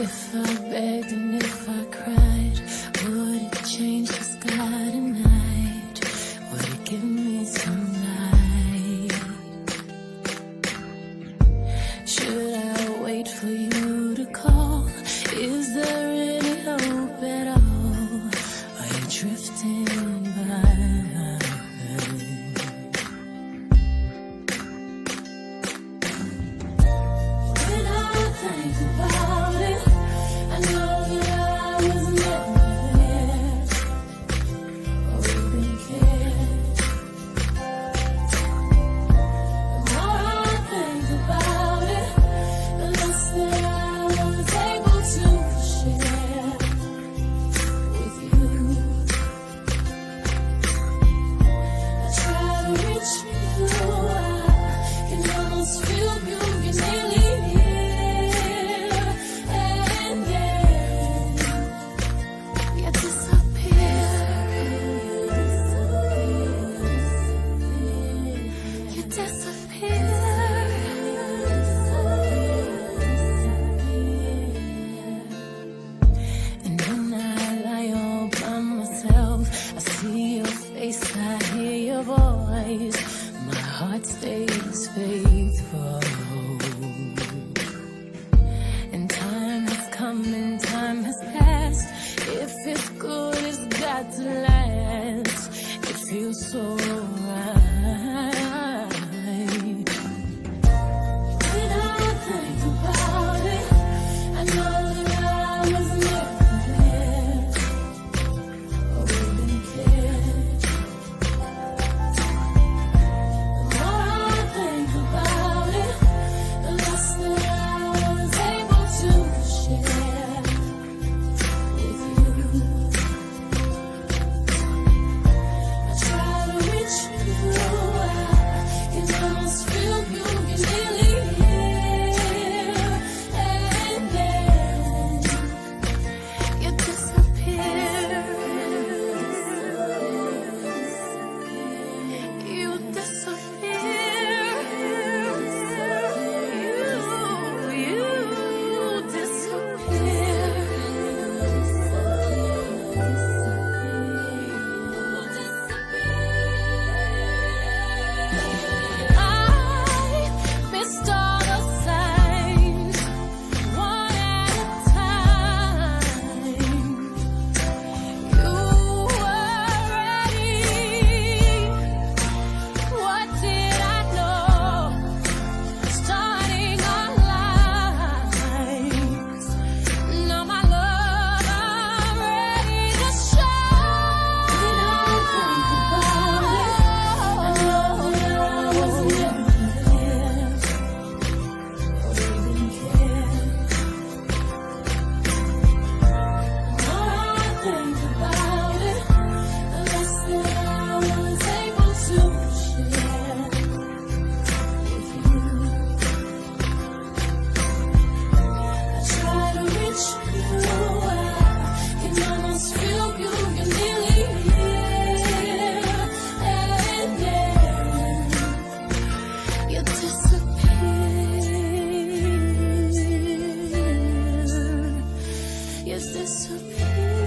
If I begged and if I cried, would it change the sky tonight? Would it give me some light? Should I wait for you to call? Is there any hope at all? Are you drifting by? When I think about it, I know that I was never there or even cared. The more I think about it, the less that I was able to share with you. I try to reach you, I can almost feel you, you're nearly here, and then you disappear. You disappear. And when I lie all by myself, I see your face, I hear your voice. My heart stays faithful. And time has come and time has passed. If it's good, it's got to last. It feels so right. When I think about it, I know that I was never there or even cared. The more I think about it, the less that I was able to share with you. I try to reach you, I can almost feel you, you're nearly here, and then you disappear. You disappear. You I missed all the signs, one at a time. You were ready. What did I know? Starting our lives. Now my love, I'm ready to show. When I think about it, I know that I was never there or even cared. The more I think about it, the less that I was able to share with you. I try to reach you, I can almost feel you, you're nearly here, and then you disappear. You disappear.